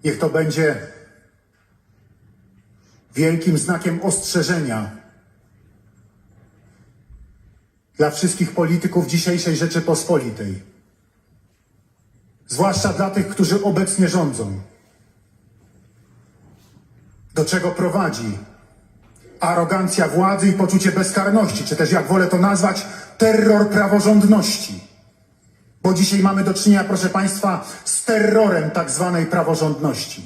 Niech to będzie wielkim znakiem ostrzeżenia dla wszystkich polityków dzisiejszej Rzeczypospolitej, zwłaszcza dla tych, którzy obecnie rządzą. Do czego prowadzi arogancja władzy i poczucie bezkarności, czy też, jak wolę to nazwać, terror praworządności. Bo dzisiaj mamy do czynienia, proszę Państwa, z terrorem tak zwanej praworządności.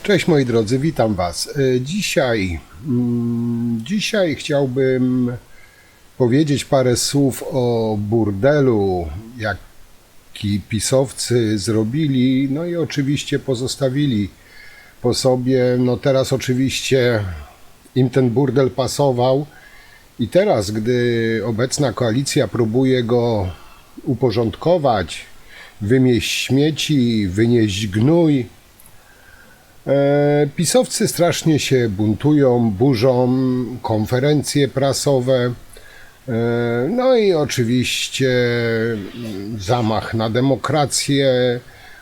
Cześć moi drodzy, witam Was. Dzisiaj chciałbym powiedzieć parę słów o burdelu, jaki pisowcy zrobili, no i oczywiście pozostawili po sobie. No teraz oczywiście im ten burdel pasował i teraz, gdy obecna koalicja próbuje go uporządkować, wymieść śmieci, wynieść gnój, pisowcy strasznie się buntują, burzą konferencje prasowe, no i oczywiście zamach na demokrację,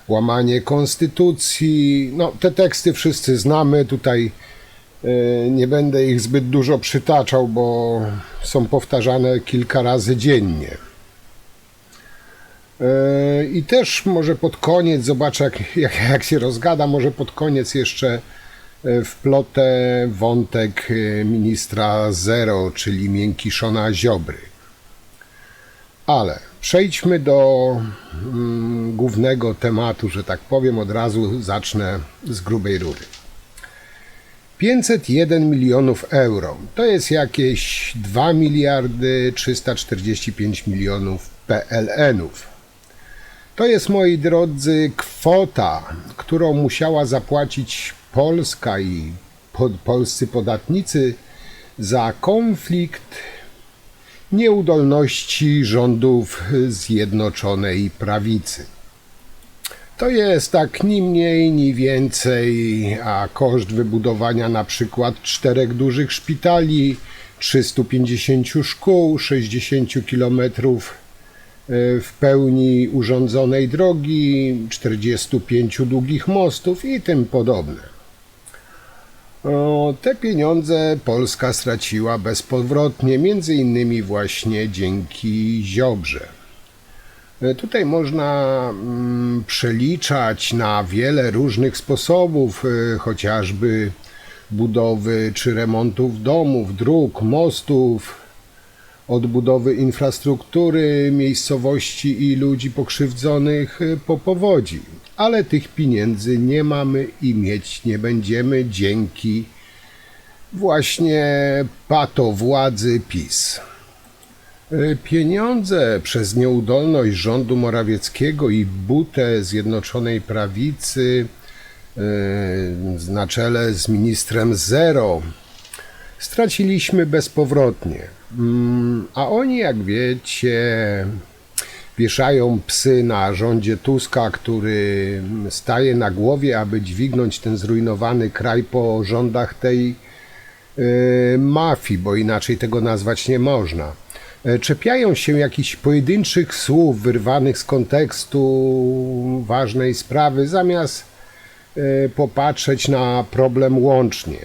łamanie konstytucji. No, te teksty wszyscy znamy, tutaj nie będę ich zbyt dużo przytaczał, bo są powtarzane kilka razy dziennie. I też może pod koniec, zobaczę jak się rozgada, może pod koniec jeszcze wplotę wątek ministra Zero, czyli Miękiszona Ziobry. Ale przejdźmy do głównego tematu, że tak powiem, od razu zacznę z grubej rury. 501 milionów euro to jest jakieś 2 miliardy 345 milionów PLN-ów. To jest, moi drodzy, kwota, którą musiała zapłacić Polska i polscy podatnicy za konflikt nieudolności rządów Zjednoczonej Prawicy. To jest tak ni mniej, ni więcej, a koszt wybudowania na przykład 4 dużych szpitali, 350 szkół, 60 kilometrów w pełni urządzonej drogi, 45 długich mostów i tym podobne. Te pieniądze Polska straciła bezpowrotnie, między innymi właśnie dzięki Ziobrze. Tutaj można przeliczać na wiele różnych sposobów, chociażby budowy czy remontów domów, dróg, mostów, odbudowy infrastruktury miejscowości i ludzi pokrzywdzonych po powodzi. Ale tych pieniędzy nie mamy i mieć nie będziemy dzięki właśnie patowładzy PiS. Pieniądze przez nieudolność rządu Morawieckiego i butę Zjednoczonej Prawicy na czele z ministrem Zero straciliśmy bezpowrotnie. A oni, jak wiecie, wieszają psy na rządzie Tuska, który staje na głowie, aby dźwignąć ten zrujnowany kraj po rządach tej mafii, bo inaczej tego nazwać nie można. Czepiają się jakichś pojedynczych słów wyrwanych z kontekstu ważnej sprawy, zamiast popatrzeć na problem łącznie.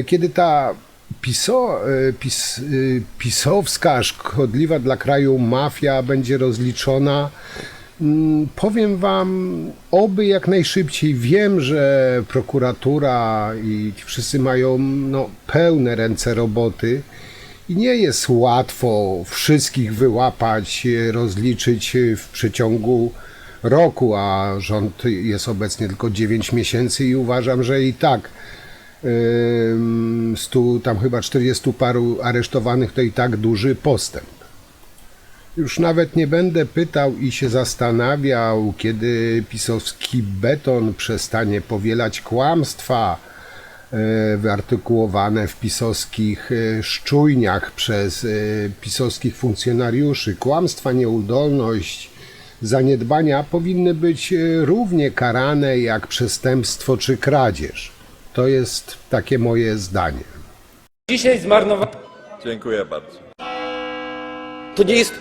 Kiedy ta pisowska, szkodliwa dla kraju mafia będzie rozliczona, powiem wam, oby jak najszybciej. Wiem, że prokuratura i wszyscy mają pełne ręce roboty i nie jest łatwo wszystkich wyłapać, rozliczyć w przeciągu roku, a rząd jest obecnie tylko 9 miesięcy i uważam, że i tak 40 paru aresztowanych to i tak duży postęp. Już nawet nie będę pytał i się zastanawiał, kiedy pisowski beton przestanie powielać kłamstwa wyartykułowane w pisowskich szczujniach przez pisowskich funkcjonariuszy. Kłamstwa, nieudolność, zaniedbania powinny być równie karane jak przestępstwo czy kradzież. To jest takie moje zdanie. Dzisiaj zmarnowano. Dziękuję bardzo. To nie jest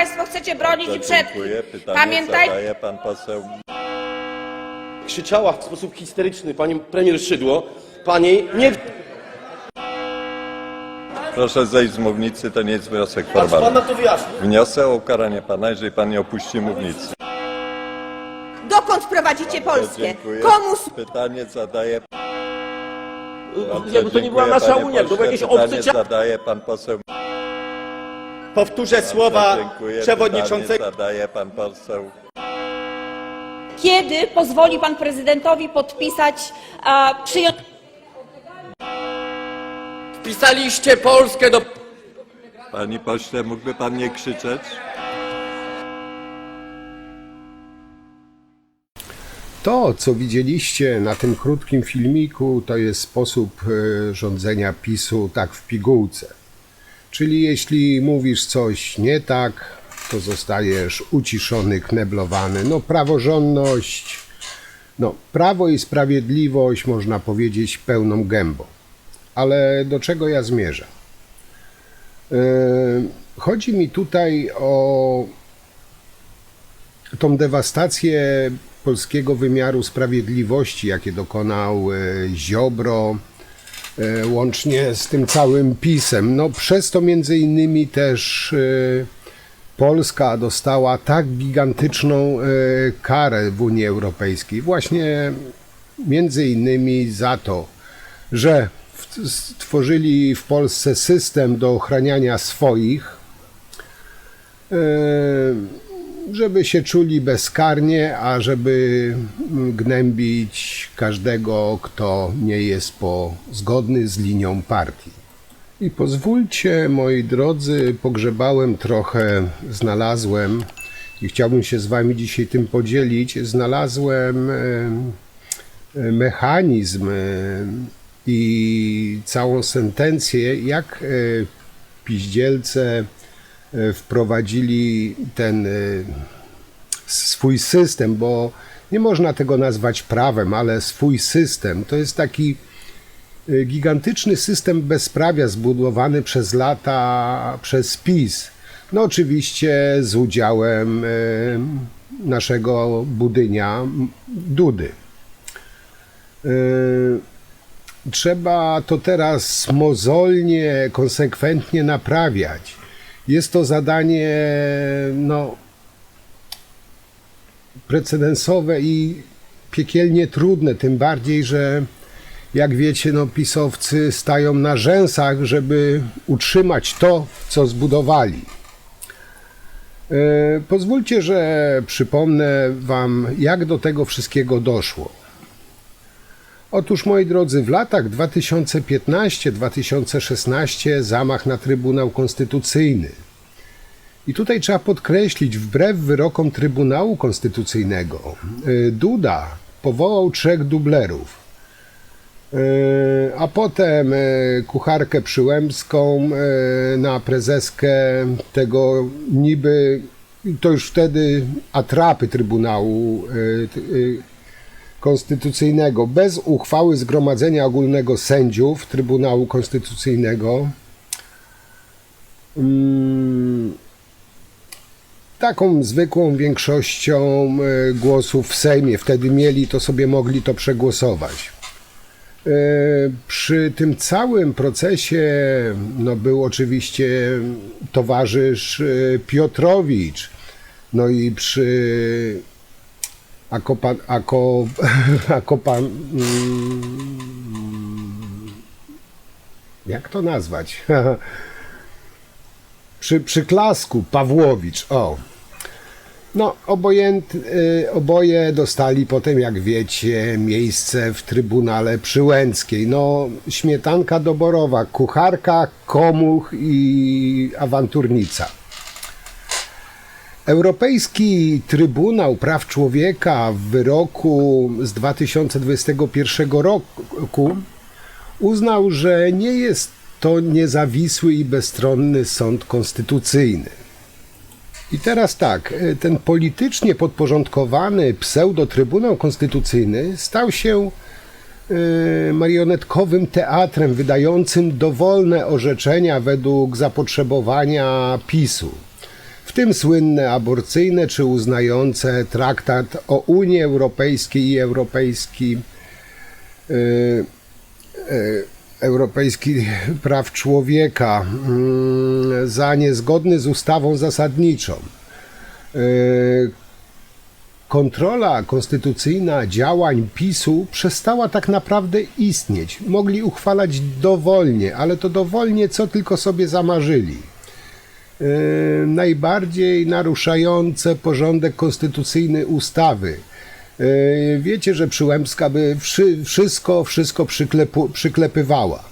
Państwo chcecie bronić i przed... Dziękuję. Pytanie Pamiętaj... zadaje pan poseł. Krzyczała w sposób historyczny pani premier Szydło. Pani nie... Proszę zejść z mównicy, to nie jest wniosek Pan formalny. nam to wyjaśni. Wniosek o ukaranie pana, jeżeli pan nie opuści mównicy. Dokąd prowadzicie Polskę? Dziękuję. Komu... Pytanie zadaje... Jakby to nie była nasza Unia, to były jakieś obce Pytanie ciała. zadaje pan poseł. Powtórzę słowa Dziękuję. przewodniczącego. Pytanie zadaje pan poseł. Kiedy pozwoli Pan Prezydentowi podpisać, przyjąć... Wpisaliście Polskę do... Panie pośle, mógłby pan nie krzyczeć? To, co widzieliście na tym krótkim filmiku, to jest sposób rządzenia PiS-u tak w pigułce. Czyli jeśli mówisz coś nie tak, to zostajesz uciszony, kneblowany. No praworządność, no prawo i sprawiedliwość można powiedzieć pełną gębą. Ale do czego ja zmierzam? Chodzi mi tutaj o tą dewastację polskiego wymiaru sprawiedliwości, jakie dokonał Ziobro, łącznie z tym całym PiS-em. No, przez to między innymi też Polska dostała tak gigantyczną karę w Unii Europejskiej. Właśnie między innymi za to, że stworzyli w Polsce system do ochraniania swoich, żeby się czuli bezkarnie, a żeby gnębić każdego, kto nie jest zgodny z linią partii. I pozwólcie, moi drodzy, pogrzebałem trochę, znalazłem i chciałbym się z wami dzisiaj tym podzielić. Znalazłem mechanizm i całą sentencję, jak piździelce wprowadzili ten swój system, bo nie można tego nazwać prawem, ale swój system. To jest taki gigantyczny system bezprawia zbudowany przez lata przez PiS. No oczywiście z udziałem naszego budynia Dudy. Trzeba to teraz mozolnie, konsekwentnie naprawiać. Jest to zadanie precedensowe i piekielnie trudne, tym bardziej, że jak wiecie, pisowcy stają na rzęsach, żeby utrzymać to, co zbudowali. Pozwólcie, że przypomnę wam, jak do tego wszystkiego doszło. Otóż, moi drodzy, w latach 2015-2016 zamach na Trybunał Konstytucyjny. I tutaj trzeba podkreślić, wbrew wyrokom Trybunału Konstytucyjnego, Duda powołał 3 dublerów, a potem kucharkę Przyłębską na prezeskę tego niby, to już wtedy atrapy Trybunału Konstytucyjnego, bez uchwały Zgromadzenia Ogólnego Sędziów Trybunału Konstytucyjnego. Taką zwykłą większością głosów w Sejmie wtedy mieli, to sobie mogli to przegłosować. Przy tym całym procesie był oczywiście towarzysz Piotrowicz, no i przy jak to nazwać? Przy przyklasku Pawłowicz. Oboje dostali potem, jak wiecie, miejsce w Trybunale Przyłęckiej. Śmietanka doborowa, kucharka, komuch i awanturnica. Europejski Trybunał Praw Człowieka w wyroku z 2021 roku uznał, że nie jest to niezawisły i bezstronny sąd konstytucyjny. I teraz tak, ten politycznie podporządkowany pseudo-Trybunał Konstytucyjny stał się marionetkowym teatrem wydającym dowolne orzeczenia według zapotrzebowania PiS-u. w tym słynne aborcyjne czy uznające traktat o Unii Europejskiej i Europejski Praw Człowieka za niezgodny z ustawą zasadniczą. Kontrola konstytucyjna działań PiS-u przestała tak naprawdę istnieć. Mogli uchwalać dowolnie, ale to dowolnie co tylko sobie zamarzyli. Najbardziej naruszające porządek konstytucyjny ustawy. Wiecie, że Przyłębska by wszystko przyklepywała.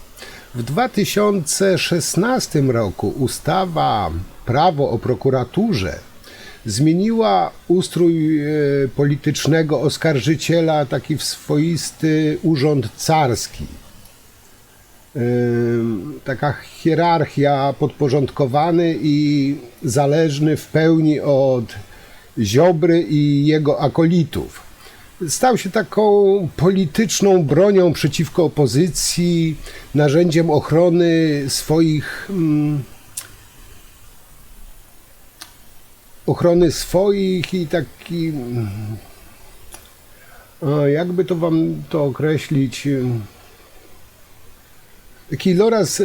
W 2016 roku ustawa Prawo o prokuraturze zmieniła ustrój politycznego oskarżyciela, taki w swoisty urząd carski. Taka hierarchia, podporządkowany i zależny w pełni od Ziobry i jego akolitów. Stał się taką polityczną bronią przeciwko opozycji, narzędziem ochrony swoich i taki, jakby to wam to określić, taki iloraz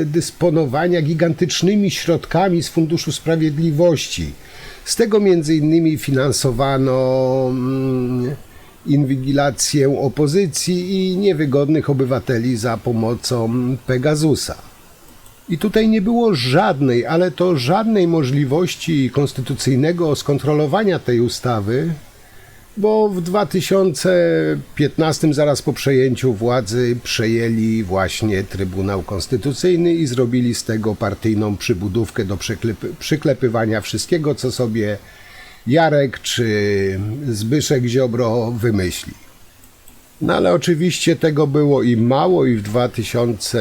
dysponowania gigantycznymi środkami z Funduszu Sprawiedliwości. Z tego między innymi finansowano inwigilację opozycji i niewygodnych obywateli za pomocą Pegasusa. I tutaj nie było żadnej, ale to żadnej możliwości konstytucyjnego skontrolowania tej ustawy, bo w 2015, zaraz po przejęciu władzy, przejęli właśnie Trybunał Konstytucyjny i zrobili z tego partyjną przybudówkę do przyklepywania wszystkiego, co sobie Jarek czy Zbyszek Ziobro wymyśli. No ale oczywiście tego było im mało i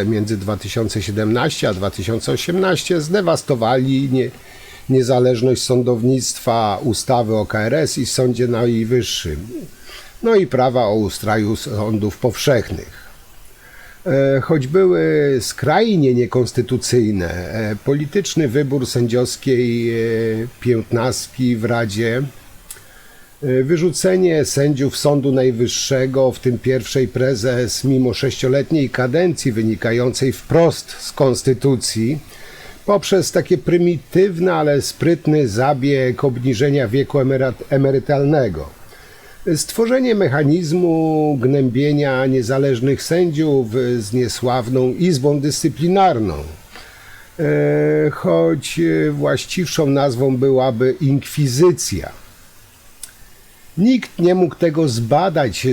między 2017 a 2018 zdewastowali niezależność sądownictwa, ustawy o KRS i Sądzie Najwyższym, no i prawa o ustroju sądów powszechnych. Choć były skrajnie niekonstytucyjne, polityczny wybór sędziowskiej piętnastki w Radzie, wyrzucenie sędziów Sądu Najwyższego, w tym pierwszej prezes, mimo 6-letniej kadencji wynikającej wprost z konstytucji, poprzez takie prymitywny, ale sprytny zabieg obniżenia wieku emerytalnego. Stworzenie mechanizmu gnębienia niezależnych sędziów z niesławną Izbą Dyscyplinarną, choć właściwszą nazwą byłaby inkwizycja. Nikt nie mógł tego zbadać,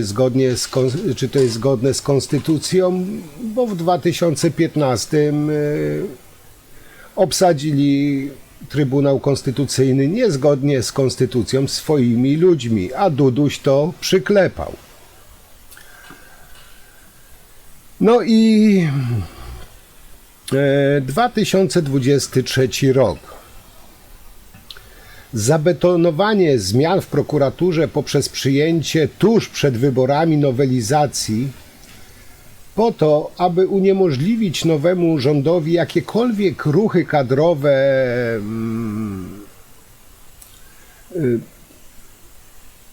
czy to jest zgodne z konstytucją, bo w 2015 obsadzili Trybunał Konstytucyjny niezgodnie z konstytucją swoimi ludźmi, a Duduś to przyklepał. No i 2023 rok. Zabetonowanie zmian w prokuraturze poprzez przyjęcie tuż przed wyborami nowelizacji po to, aby uniemożliwić nowemu rządowi jakiekolwiek ruchy kadrowe,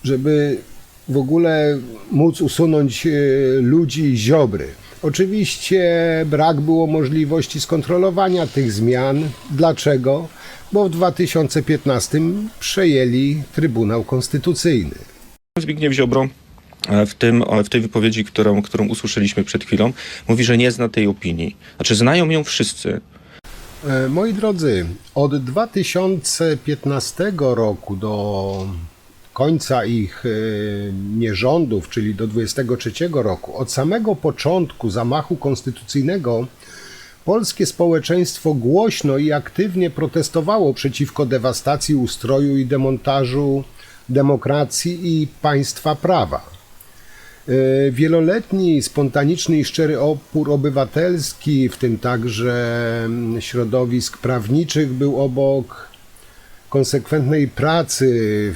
żeby w ogóle móc usunąć ludzi Ziobry. Oczywiście brak było możliwości skontrolowania tych zmian. Dlaczego? Bo w 2015 przejęli Trybunał Konstytucyjny. Zbigniew Ziobro w tej wypowiedzi, którą usłyszeliśmy przed chwilą, mówi, że nie zna tej opinii. Znaczy, znają ją wszyscy. Moi drodzy, od 2015 roku do końca ich nierządów, czyli do 2023 roku, od samego początku zamachu konstytucyjnego, polskie społeczeństwo głośno i aktywnie protestowało przeciwko dewastacji ustroju i demontażu demokracji i państwa prawa. Wieloletni, spontaniczny i szczery opór obywatelski, w tym także środowisk prawniczych, był obok konsekwentnej pracy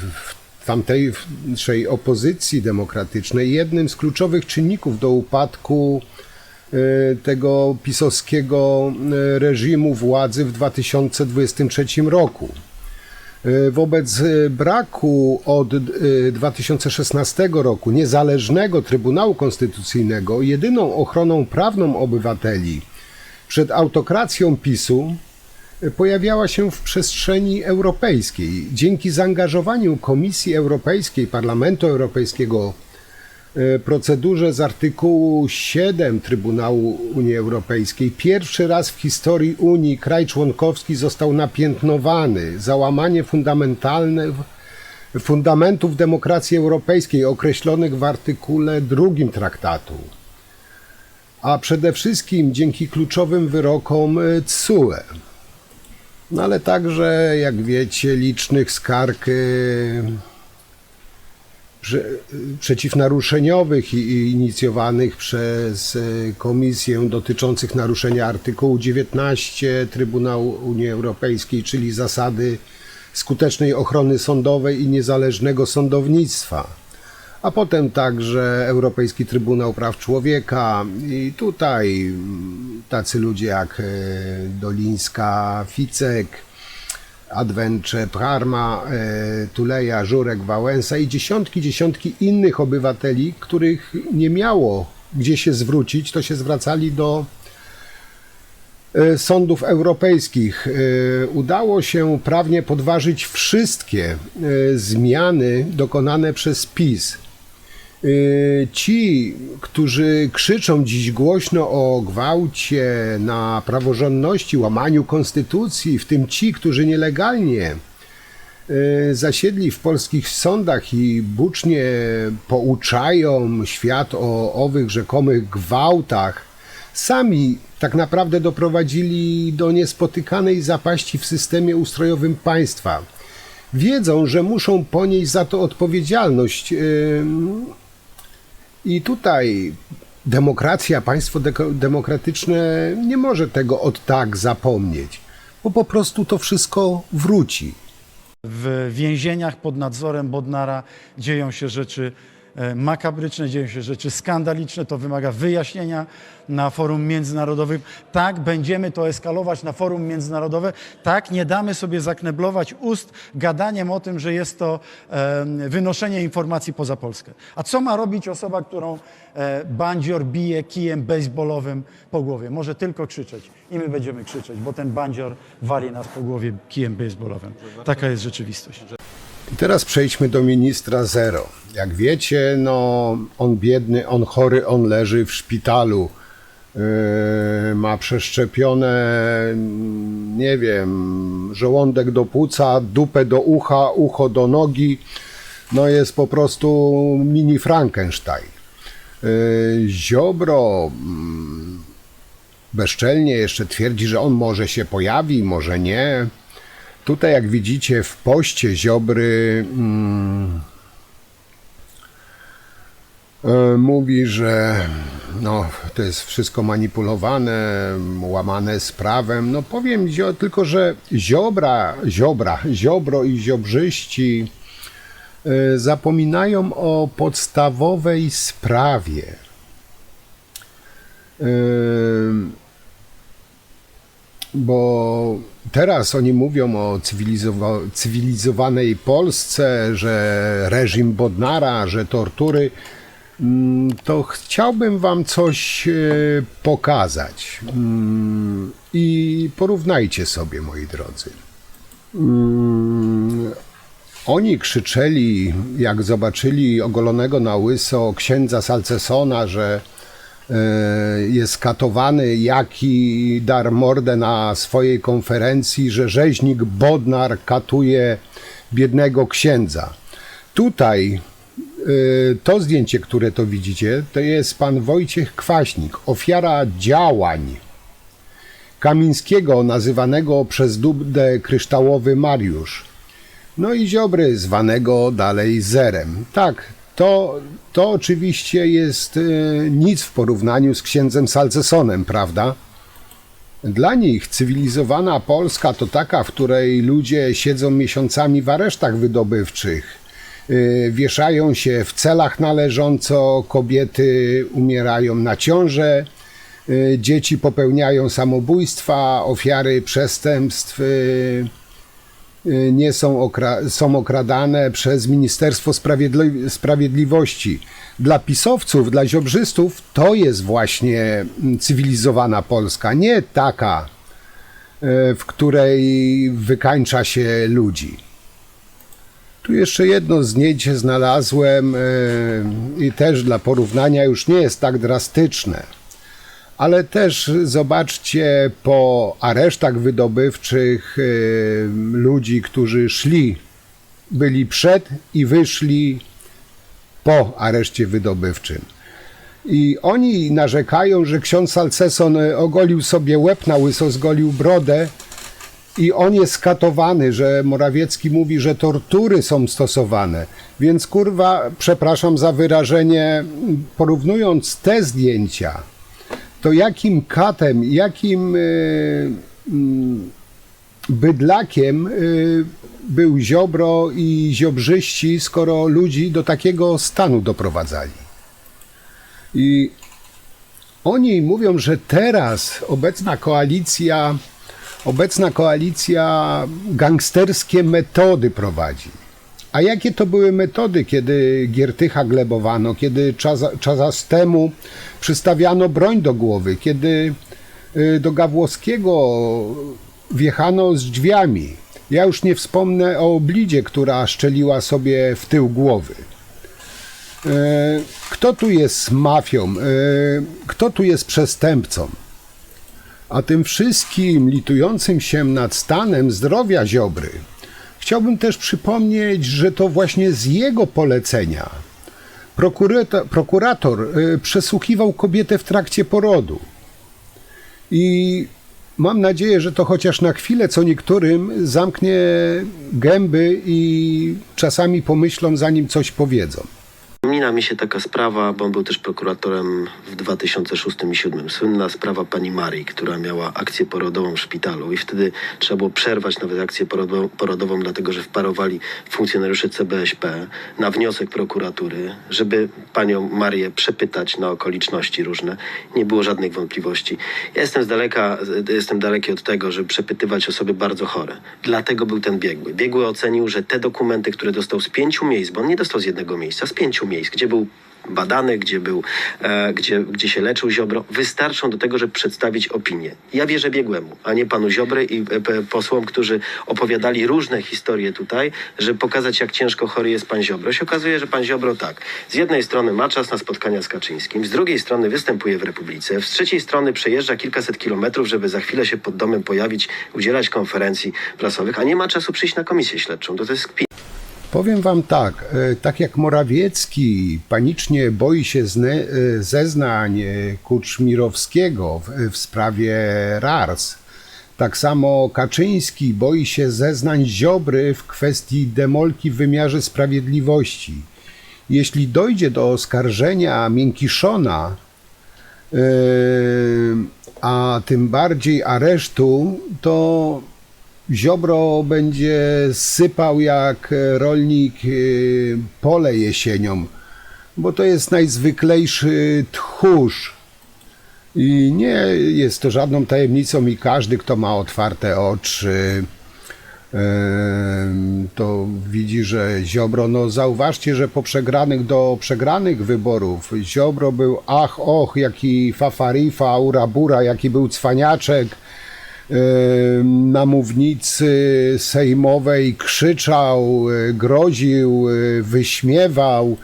w tamtejszej opozycji demokratycznej jednym z kluczowych czynników do upadku tego pisowskiego reżimu władzy w 2023 roku. Wobec braku od 2016 roku niezależnego Trybunału Konstytucyjnego, jedyną ochroną prawną obywateli przed autokracją PiS-u pojawiała się w przestrzeni europejskiej. Dzięki zaangażowaniu Komisji Europejskiej, Parlamentu Europejskiego, procedurze z artykułu 7 Trybunału Unii Europejskiej pierwszy raz w historii Unii kraj członkowski został napiętnowany za łamanie fundamentów demokracji europejskiej określonych w artykule 2 traktatu, a przede wszystkim dzięki kluczowym wyrokom TSUE. No ale także, jak wiecie, licznych skarg przeciwnaruszeniowych i inicjowanych przez Komisję dotyczących naruszenia artykułu 19 Trybunału Unii Europejskiej, czyli zasady skutecznej ochrony sądowej i niezależnego sądownictwa. A potem także Europejski Trybunał Praw Człowieka i tutaj tacy ludzie jak Dolińska, Ficek, Adwęcze, Parma, Tuleja, Żurek, Wałęsa i dziesiątki innych obywateli, których nie miało gdzie się zwrócić, to się zwracali do sądów europejskich. Udało się prawnie podważyć wszystkie zmiany dokonane przez PiS. Ci, którzy krzyczą dziś głośno o gwałcie na praworządności, łamaniu konstytucji, w tym ci, którzy nielegalnie zasiedli w polskich sądach i bucznie pouczają świat o owych rzekomych gwałtach, sami tak naprawdę doprowadzili do niespotykanej zapaści w systemie ustrojowym państwa. Wiedzą, że muszą ponieść za to odpowiedzialność. I tutaj demokracja, państwo demokratyczne nie może tego od tak zapomnieć, bo po prostu to wszystko wróci. W więzieniach pod nadzorem Bodnara dzieją się rzeczy makabryczne, dzieją się rzeczy skandaliczne, to wymaga wyjaśnienia na forum międzynarodowym. Tak, będziemy to eskalować na forum międzynarodowe. Tak, nie damy sobie zakneblować ust gadaniem o tym, że jest to wynoszenie informacji poza Polskę. A co ma robić osoba, którą bandzior bije kijem baseballowym po głowie? Może tylko krzyczeć i my będziemy krzyczeć, bo ten bandzior wali nas po głowie kijem baseballowym. Taka jest rzeczywistość. I teraz przejdźmy do ministra Zero. Jak wiecie, no on biedny, on chory, on leży w szpitalu. Ma przeszczepione, nie wiem, żołądek do płuca, dupę do ucha, ucho do nogi. No jest po prostu mini Frankenstein. Ziobro bezczelnie jeszcze twierdzi, że on może się pojawi, może nie. Tutaj, jak widzicie, w poście Ziobry mówi, że no, to jest wszystko manipulowane, łamane z prawem. No powiem tylko, że Ziobro i ziobrzyści zapominają o podstawowej sprawie. Bo teraz oni mówią o cywilizowanej Polsce, że reżim Bodnara, że tortury. To chciałbym wam coś pokazać i porównajcie sobie, moi drodzy. Oni krzyczeli, jak zobaczyli ogolonego na łyso księdza Salcesona, że jest katowany, jaki dar mordę na swojej konferencji, że rzeźnik Bodnar katuje biednego księdza. Tutaj to zdjęcie, które to widzicie, to jest pan Wojciech Kwaśnik, ofiara działań Kamińskiego, nazywanego przez Dudę kryształowy Mariusz. No i Ziobry, zwanego dalej Zerem. Tak, to oczywiście jest nic w porównaniu z księdzem Salcesonem, prawda? Dla nich cywilizowana Polska to taka, w której ludzie siedzą miesiącami w aresztach wydobywczych, wieszają się w celach należąco, kobiety umierają na ciążę, dzieci popełniają samobójstwa, ofiary przestępstw nie są okradane przez Ministerstwo Sprawiedliwości. Dla pisowców, dla ziobrzystów to jest właśnie cywilizowana Polska, nie taka, w której wykańcza się ludzi. Tu jeszcze jedno zdjęcie znalazłem i też dla porównania już nie jest tak drastyczne. Ale też zobaczcie po aresztach wydobywczych ludzi, którzy byli przed i wyszli po areszcie wydobywczym. I oni narzekają, że ksiądz Salceson ogolił sobie łeb na łyso, zgolił brodę i on jest skatowany, że Morawiecki mówi, że tortury są stosowane. Więc kurwa, przepraszam za wyrażenie, porównując te zdjęcia, to jakim katem, jakim bydlakiem był Ziobro i ziobrzyści, skoro ludzi do takiego stanu doprowadzali. I oni mówią, że teraz obecna koalicja gangsterskie metody prowadzi. A jakie to były metody, kiedy Giertycha glebowano, kiedy Czazastemu przystawiano broń do głowy, kiedy do Gawłowskiego wjechano z drzwiami? Ja już nie wspomnę o Blidzie, która szczeliła sobie w tył głowy. Kto tu jest mafią? Kto tu jest przestępcą? A tym wszystkim litującym się nad stanem zdrowia Ziobry chciałbym też przypomnieć, że to właśnie z jego polecenia prokurator przesłuchiwał kobietę w trakcie porodu. I mam nadzieję, że to chociaż na chwilę co niektórym zamknie gęby i czasami pomyślą, zanim coś powiedzą. Przypomina mi się taka sprawa, bo on był też prokuratorem w 2006 i 2007. Słynna sprawa pani Marii, która miała akcję porodową w szpitalu i wtedy trzeba było przerwać nawet akcję porodową, dlatego że wparowali funkcjonariusze CBŚP na wniosek prokuratury, żeby panią Marię przepytać na okoliczności różne. Nie było żadnych wątpliwości. Ja jestem daleki od tego, żeby przepytywać osoby bardzo chore. Dlatego był ten biegły. Biegły ocenił, że te dokumenty, które dostał z 5 miejsc, bo on nie dostał z jednego miejsca, z 5 miejsc, gdzie był badany, gdzie się leczył Ziobro, wystarczą do tego, żeby przedstawić opinię. Ja wierzę biegłemu, a nie panu Ziobry i posłom, którzy opowiadali różne historie tutaj, żeby pokazać, jak ciężko chory jest pan Ziobro. Się okazuje, że pan Ziobro tak, z jednej strony ma czas na spotkania z Kaczyńskim, z drugiej strony występuje w Republice, z trzeciej strony przejeżdża kilkaset kilometrów, żeby za chwilę się pod domem pojawić, udzielać konferencji prasowych, a nie ma czasu przyjść na komisję śledczą. To jest kpina. Powiem wam tak jak Morawiecki panicznie boi się zeznań Kuczmirowskiego w sprawie RARS, tak samo Kaczyński boi się zeznań Ziobry w kwestii demolki w wymiarze sprawiedliwości. Jeśli dojdzie do oskarżenia Miękiszona, a tym bardziej aresztu, to Ziobro będzie sypał jak rolnik pole jesienią, bo to jest najzwyklejszy tchórz. I nie jest to żadną tajemnicą i każdy, kto ma otwarte oczy, to widzi, że Ziobro, no zauważcie, że po przegranych wyborów Ziobro był jaki fafarifa, urabura, jaki był cwaniaczek, na mównicy sejmowej krzyczał, groził, wyśmiewał,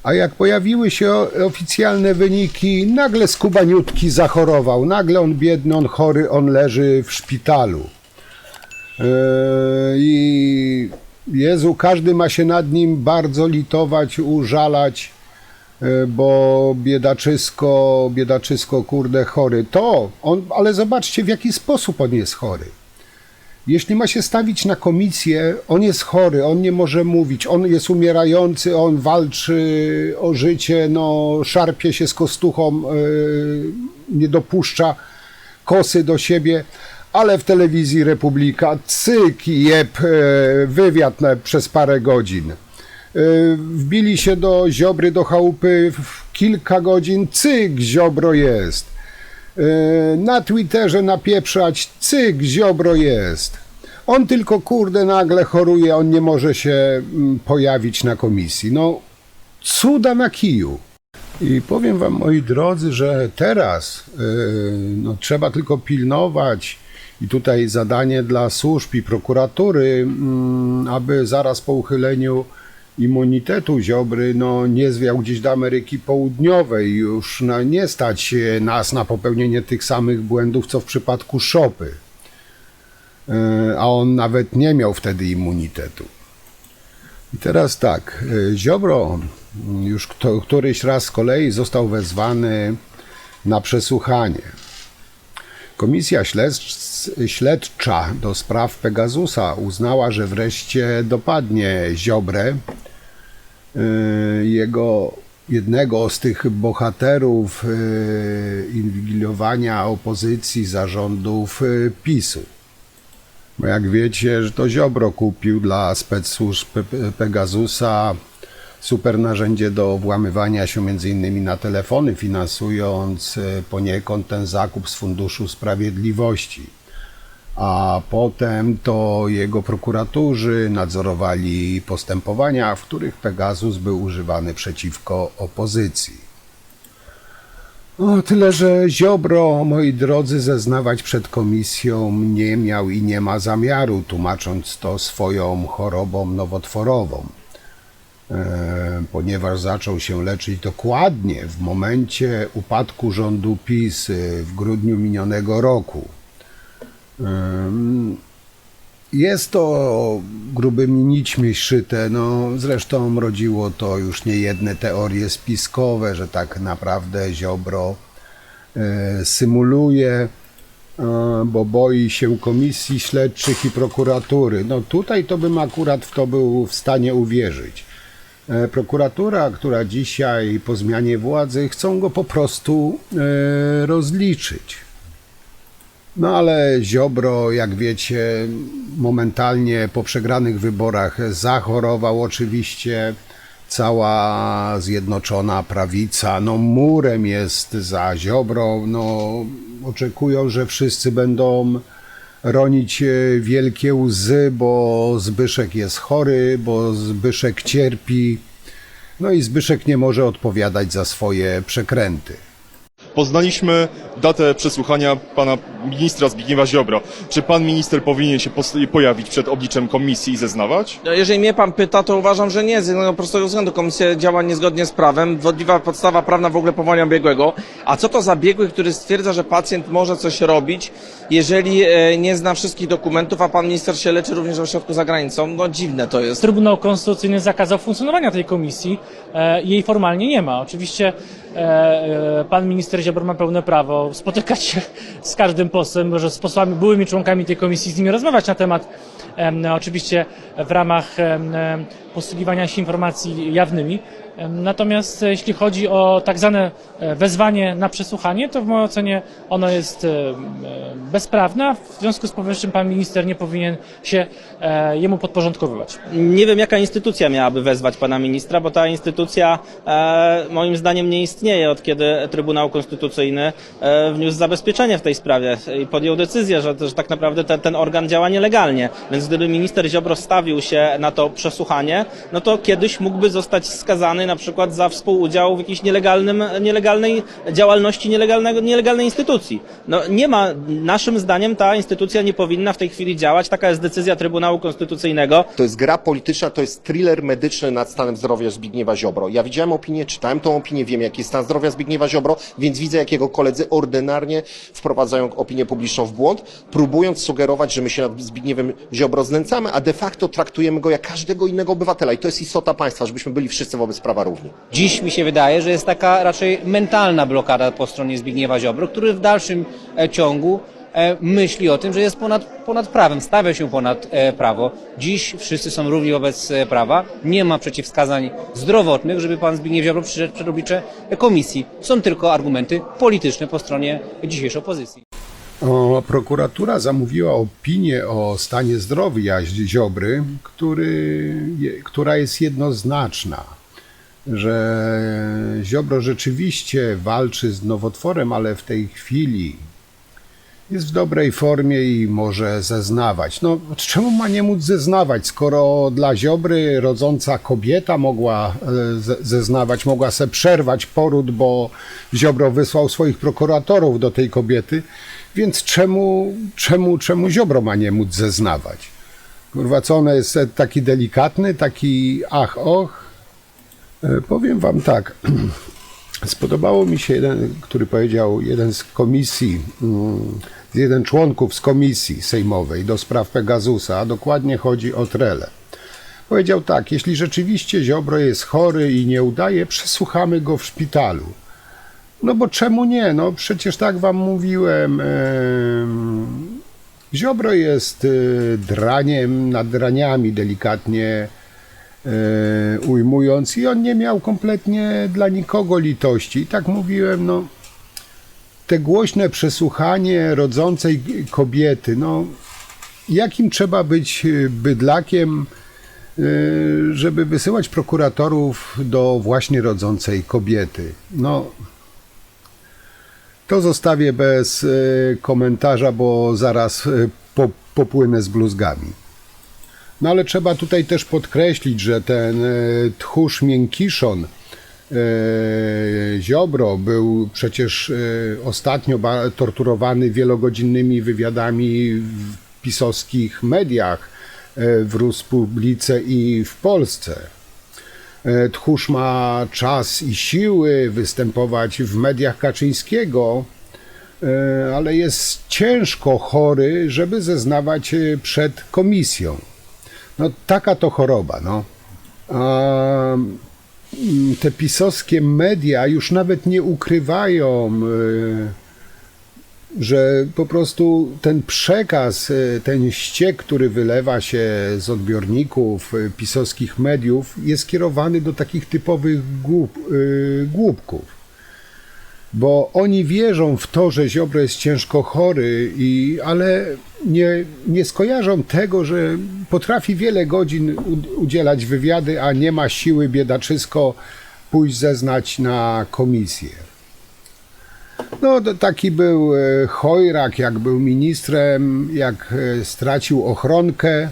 a jak pojawiły się oficjalne wyniki, nagle skubaniutki zachorował, nagle on biedny, on chory, on leży w szpitalu. I Jezu, każdy ma się nad nim bardzo litować, użalać, bo biedaczysko, kurde, chory. Ale zobaczcie, w jaki sposób on jest chory. Jeśli ma się stawić na komisję, on jest chory, on nie może mówić, on jest umierający, on walczy o życie, no, szarpie się z kostuchą, nie dopuszcza kosy do siebie, ale w telewizji Republika, cyk, jeb, wywiad przez parę godzin. Wbili się do Ziobry, do chałupy w kilka godzin, cyk, Ziobro jest. Na Twitterze napieprzać, cyk, Ziobro jest. On tylko, kurde, nagle choruje, on nie może się pojawić na komisji. No, cuda na kiju. I powiem wam, moi drodzy, że teraz no, trzeba tylko pilnować i tutaj zadanie dla służb i prokuratury, aby zaraz po uchyleniu immunitetu Ziobry no, nie zwiał gdzieś do Ameryki Południowej. Już no, nie stać nas na popełnienie tych samych błędów, co w przypadku Szopy. A on nawet nie miał wtedy immunitetu. I teraz tak, Ziobro już któryś raz z kolei został wezwany na przesłuchanie. Komisja śledcza do spraw Pegasusa uznała, że wreszcie dopadnie Ziobrę, jednego z tych bohaterów inwigilowania opozycji zarządów PiS-u. Bo jak wiecie, że to Ziobro kupił dla specsłużb Pegasusa super narzędzie do włamywania się m.in. na telefony, finansując poniekąd ten zakup z Funduszu Sprawiedliwości. A potem to jego prokuratorzy nadzorowali postępowania, w których Pegasus był używany przeciwko opozycji. No, tyle, że Ziobro, moi drodzy, zeznawać przed komisją nie miał i nie ma zamiaru, tłumacząc to swoją chorobą nowotworową. Ponieważ zaczął się leczyć dokładnie w momencie upadku rządu PiS w grudniu minionego roku. Jest to grubymi nićmi szyte, no zresztą rodziło to już niejedne teorie spiskowe, że tak naprawdę Ziobro symuluje, bo boi się komisji śledczych i prokuratury. No tutaj to bym akurat w to był w stanie uwierzyć. Prokuratura, która dzisiaj po zmianie władzy chcą go po prostu rozliczyć. No ale Ziobro, jak wiecie, momentalnie po przegranych wyborach zachorował oczywiście. Cała Zjednoczona Prawica, no murem jest za Ziobro, no oczekują, że wszyscy będą ronić wielkie łzy, bo Zbyszek jest chory, bo Zbyszek cierpi, no i Zbyszek nie może odpowiadać za swoje przekręty. Poznaliśmy datę przesłuchania pana ministra Zbigniewa Ziobro. Czy pan minister powinien się pojawić przed obliczem komisji i zeznawać? No, jeżeli mnie pan pyta, to uważam, że nie. Z jednego prostego względu. Komisja działa niezgodnie z prawem. Wątpliwa podstawa prawna w ogóle powołania biegłego. A co to za biegły, który stwierdza, że pacjent może coś robić, jeżeli nie zna wszystkich dokumentów, a pan minister się leczy również w ośrodku za granicą? No dziwne to jest. Trybunał Konstytucyjny zakazał funkcjonowania tej komisji. Jej formalnie nie ma. Oczywiście pan minister Ziobro ma pełne prawo spotykać się z każdym posłem, może z posłami, byłymi członkami tej komisji, z nimi rozmawiać na temat, oczywiście w ramach posługiwania się informacji jawnymi. Natomiast jeśli chodzi o tak zwane wezwanie na przesłuchanie, to w mojej ocenie ono jest bezprawne, w związku z powyższym pan minister nie powinien się jemu podporządkowywać. Nie wiem, jaka instytucja miałaby wezwać pana ministra, bo ta instytucja moim zdaniem nie istnieje, od kiedy Trybunał Konstytucyjny wniósł zabezpieczenie w tej sprawie i podjął decyzję, że tak naprawdę ten organ działa nielegalnie. Więc gdyby minister Ziobro stawił się na to przesłuchanie, no to kiedyś mógłby zostać skazany na przykład za współudział w jakiejś nielegalnej działalności, nielegalnej instytucji. No nie ma, naszym zdaniem ta instytucja nie powinna w tej chwili działać. Taka jest decyzja Trybunału Konstytucyjnego. To jest gra polityczna, to jest thriller medyczny nad stanem zdrowia Zbigniewa Ziobro. Ja widziałem opinię, czytałem tą opinię, wiem jaki jest stan zdrowia Zbigniewa Ziobro, więc widzę, jak jego koledzy ordynarnie wprowadzają opinię publiczną w błąd, próbując sugerować, że my się nad Zbigniewem Ziobro znęcamy, a de facto traktujemy go jak każdego innego obywatela. I to jest istota państwa, żebyśmy byli wszyscy wobec prawa równi. Dziś mi się wydaje, że jest taka raczej mentalna blokada po stronie Zbigniewa Ziobro, który w dalszym ciągu myśli o tym, że jest ponad prawem, stawia się ponad prawo. Dziś wszyscy są równi wobec prawa. Nie ma przeciwwskazań zdrowotnych, żeby pan Zbigniew Ziobro przyszedł przed oblicze komisji. Są tylko argumenty polityczne po stronie dzisiejszej opozycji. Prokuratura zamówiła opinię o stanie zdrowia Ziobry, która jest jednoznaczna, że Ziobro rzeczywiście walczy z nowotworem, ale w tej chwili jest w dobrej formie i może zeznawać. No, czemu ma nie móc zeznawać, skoro dla Ziobry rodząca kobieta mogła zeznawać, mogła se przerwać poród, bo Ziobro wysłał swoich prokuratorów do tej kobiety, więc czemu Ziobro ma nie móc zeznawać? Kurwa, co on jest taki delikatny, taki ach, och? Powiem wam tak, spodobało mi się który powiedział jeden z komisji, jeden członków z komisji sejmowej do spraw Pegasusa, a dokładnie chodzi o Trele. Powiedział tak: jeśli rzeczywiście Ziobro jest chory i nie udaje, przesłuchamy go w szpitalu. No bo czemu nie? No przecież tak wam mówiłem, Ziobro jest draniem nad draniami, delikatnie ujmując, i on nie miał kompletnie dla nikogo litości. I tak mówiłem, no te głośne przesłuchanie rodzącej kobiety, no jakim trzeba być bydlakiem, żeby wysyłać prokuratorów do właśnie rodzącej kobiety. No to zostawię bez komentarza, bo zaraz popłynę z bluzgami. No ale trzeba tutaj też podkreślić, że ten tchórz miękiszon Ziobro był przecież ostatnio torturowany wielogodzinnymi wywiadami w pisowskich mediach, w Ruspublice i w Polsce. Tchórz ma czas i siły występować w mediach Kaczyńskiego, ale jest ciężko chory, żeby zeznawać przed komisją. No taka to choroba, no. A te pisowskie media już nawet nie ukrywają, że po prostu ten przekaz, ten ściek, który wylewa się z odbiorników pisowskich mediów, jest kierowany do takich typowych głupków. Bo oni wierzą w to, że Ziobro jest ciężko chory, ale nie skojarzą tego, że potrafi wiele godzin udzielać wywiady, a nie ma siły biedaczysko pójść zeznać na komisję. No taki był chojrak, jak był ministrem, jak stracił ochronkę,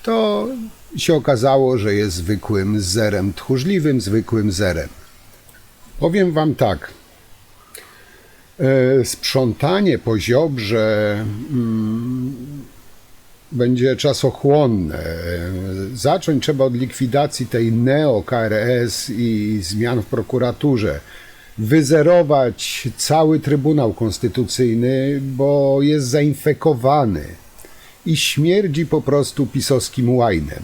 to się okazało, że jest zwykłym zerem, tchórzliwym, zwykłym zerem. Powiem wam tak. Sprzątanie po Ziobrze będzie czasochłonne. Zacząć trzeba od likwidacji tej neo-KRS i zmian w prokuraturze. Wyzerować cały Trybunał Konstytucyjny, bo jest zainfekowany i śmierdzi po prostu pisowskim łajnem.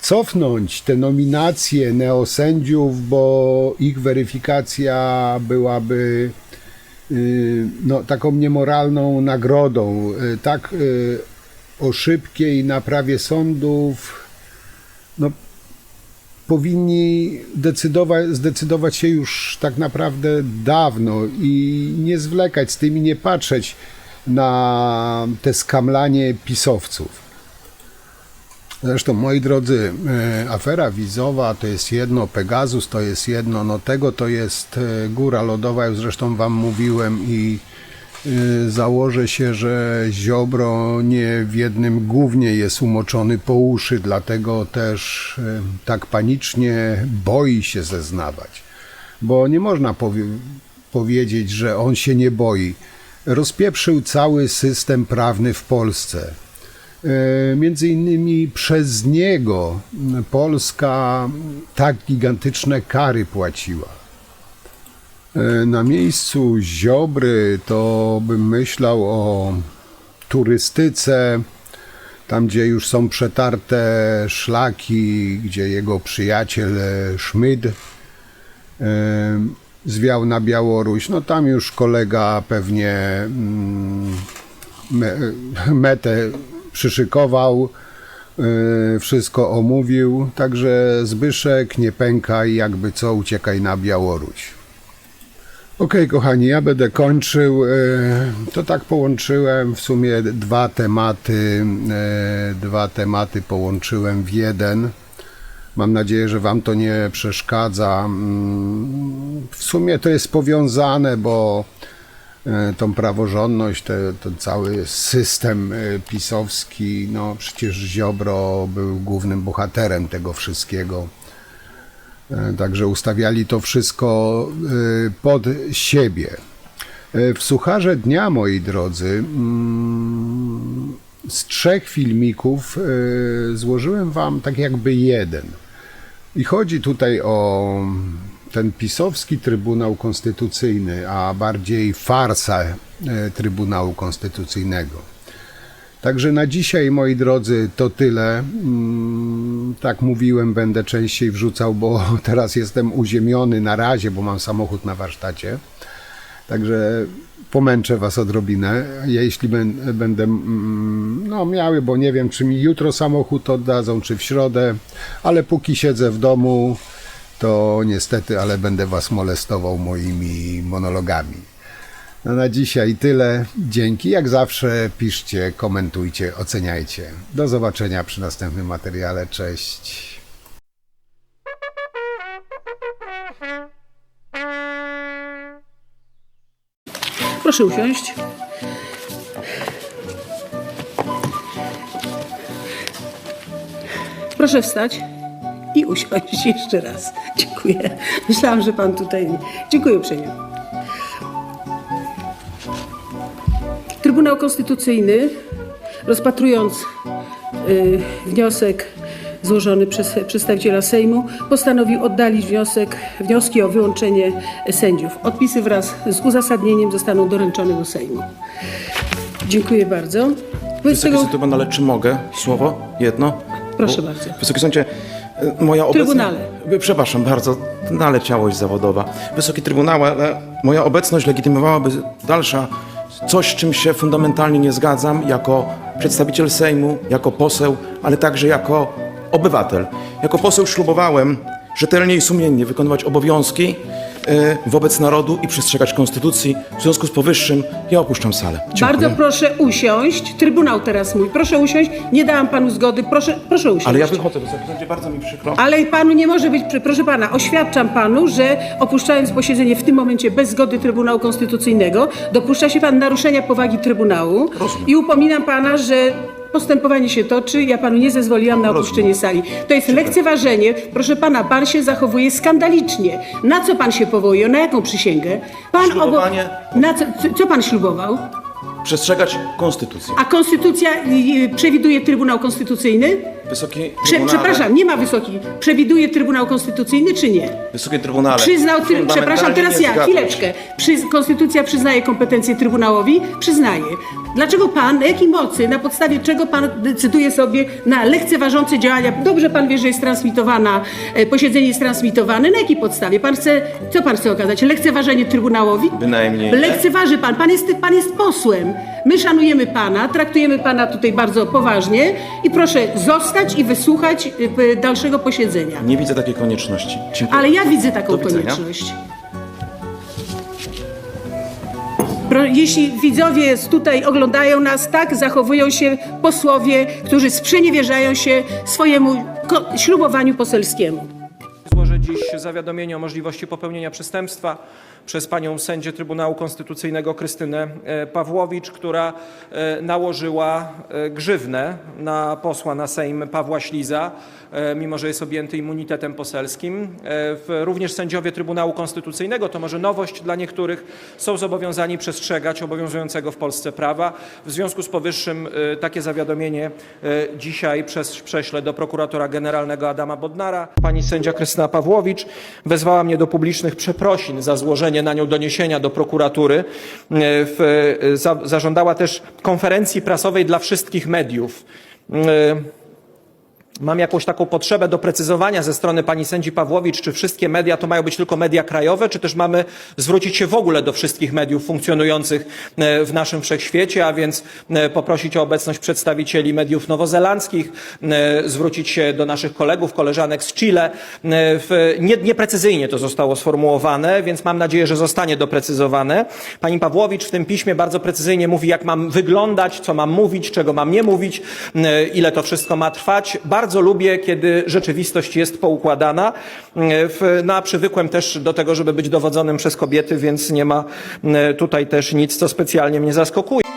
Cofnąć te nominacje neosędziów, bo ich weryfikacja byłaby no, taką niemoralną nagrodą. Tak o szybkiej naprawie sądów no, powinni zdecydować się już tak naprawdę dawno i nie zwlekać z tym i nie patrzeć na te skamlanie pisowców. Zresztą, moi drodzy, afera wizowa to jest jedno, Pegasus to jest jedno, no tego to jest góra lodowa, już zresztą wam mówiłem i założę się, że Ziobro nie w jednym gównie jest umoczony po uszy, dlatego też tak panicznie boi się zeznawać. Bo nie można powiedzieć, że on się nie boi. Rozpieprzył cały system prawny w Polsce. Między innymi przez niego Polska tak gigantyczne kary płaciła. Na miejscu Ziobry to bym myślał o turystyce, tam gdzie już są przetarte szlaki, gdzie jego przyjaciel Szmyd zwiał na Białoruś. No tam już kolega pewnie metę przyszykował, wszystko omówił, także Zbyszek, nie pękaj, jakby co, uciekaj na Białoruś. Okej, kochani, ja będę kończył. To tak połączyłem w sumie dwa tematy połączyłem w jeden. Mam nadzieję, że wam to nie przeszkadza. W sumie to jest powiązane, bo tą praworządność, ten cały system pisowski, no przecież Ziobro był głównym bohaterem tego wszystkiego. Także ustawiali to wszystko pod siebie. W Sucharze Dnia, moi drodzy, z 3 filmików złożyłem wam tak jakby jeden. I chodzi tutaj o ten pisowski Trybunał Konstytucyjny, a bardziej farsa Trybunału Konstytucyjnego. Także na dzisiaj, moi drodzy, to tyle. Tak mówiłem, będę częściej wrzucał, bo teraz jestem uziemiony na razie, bo mam samochód na warsztacie. Także pomęczę was odrobinę, jeśli będę miały, bo nie wiem, czy mi jutro samochód oddadzą, czy w środę, ale póki siedzę w domu, to niestety, ale będę was molestował moimi monologami. No na dzisiaj tyle. Dzięki. Jak zawsze piszcie, komentujcie, oceniajcie. Do zobaczenia przy następnym materiale. Cześć. Proszę usiąść. Proszę wstać i usiąść jeszcze raz. Dziękuję. Myślałam, że pan tutaj... Dziękuję uprzejmie. Trybunał Konstytucyjny, rozpatrując wniosek złożony przez przedstawiciela Sejmu, postanowił oddalić wnioski o wyłączenie sędziów. Odpisy wraz z uzasadnieniem zostaną doręczone do Sejmu. Dziękuję bardzo. Wysoki Sądzie, ale czy mogę słowo? Jedno? Proszę bardzo. Wysoki Sądzie, moja obecność... Trybunale. Przepraszam bardzo, naleciałość zawodowa. Wysoki Trybunale, moja obecność legitymowałaby dalsza coś, z czym się fundamentalnie nie zgadzam, jako przedstawiciel Sejmu, jako poseł, ale także jako obywatel. Jako poseł ślubowałem rzetelnie i sumiennie wykonywać obowiązki wobec narodu i przestrzegać konstytucji. W związku z powyższym ja opuszczam salę. Dziękuję. Bardzo proszę usiąść. Trybunał teraz mówi. Proszę usiąść. Nie dałam panu zgody. Proszę usiąść. Ale ja wychodzę, Wysoki Sądzie, bardzo mi przykro. Ale panu nie może być, proszę pana, oświadczam panu, że opuszczając posiedzenie w tym momencie bez zgody Trybunału Konstytucyjnego, dopuszcza się pan naruszenia powagi Trybunału. Rozumiem. I upominam pana, że postępowanie się toczy, ja panu nie zezwoliłam na opuszczenie sali. To jest lekceważenie. Proszę pana, pan się zachowuje skandalicznie. Na co pan się powołuje? Na jaką przysięgę? Ślubowanie. Co pan ślubował? Przestrzegać konstytucji. A konstytucja przewiduje Trybunał Konstytucyjny? Wysoki Trybunale. Przepraszam, nie ma wysoki. Przewiduje Trybunał Konstytucyjny czy nie? Wysoki Trybunale. Przepraszam, teraz ja, chwileczkę. Konstytucja przyznaje kompetencje Trybunałowi? Przyznaje. Dlaczego pan, na jakiej mocy, na podstawie czego pan decyduje sobie na lekceważące działania? Dobrze pan wie, że jest transmitowana, posiedzenie jest transmitowane. Na jakiej podstawie? Co pan chce okazać? Lekceważenie Trybunałowi? Bynajmniej. Lekceważy pan. Pan jest posłem. My szanujemy pana, traktujemy pana tutaj bardzo poważnie i proszę zostać i wysłuchać dalszego posiedzenia. Nie widzę takiej konieczności. Dziękuję. Ale ja widzę taką Do widzenia. konieczność. Jeśli widzowie tutaj oglądają nas, tak zachowują się posłowie, którzy sprzeniewierzają się swojemu ślubowaniu poselskiemu. Złożę dziś zawiadomienie o możliwości popełnienia przestępstwa przez panią sędzię Trybunału Konstytucyjnego Krystynę Pawłowicz, która nałożyła grzywnę na posła na Sejm Pawła Śliza, mimo że jest objęty immunitetem poselskim. Również sędziowie Trybunału Konstytucyjnego, to może nowość dla niektórych, są zobowiązani przestrzegać obowiązującego w Polsce prawa. W związku z powyższym takie zawiadomienie dzisiaj prześlę do prokuratora generalnego Adama Bodnara. Pani sędzia Krystyna Pawłowicz wezwała mnie do publicznych przeprosin za złożenie na nią doniesienia do prokuratury. Zażądała też konferencji prasowej dla wszystkich mediów. Mam jakąś taką potrzebę doprecyzowania ze strony pani sędzi Pawłowicz, czy wszystkie media to mają być tylko media krajowe, czy też mamy zwrócić się w ogóle do wszystkich mediów funkcjonujących w naszym wszechświecie, a więc poprosić o obecność przedstawicieli mediów nowozelandzkich, zwrócić się do naszych kolegów, koleżanek z Chile. Nieprecyzyjnie to zostało sformułowane, więc mam nadzieję, że zostanie doprecyzowane. Pani Pawłowicz w tym piśmie bardzo precyzyjnie mówi, jak mam wyglądać, co mam mówić, czego mam nie mówić, ile to wszystko ma trwać. Bardzo Bardzo lubię, kiedy rzeczywistość jest poukładana. Przywykłem też do tego, żeby być dowodzonym przez kobiety, więc nie ma tutaj też nic, co specjalnie mnie zaskakuje.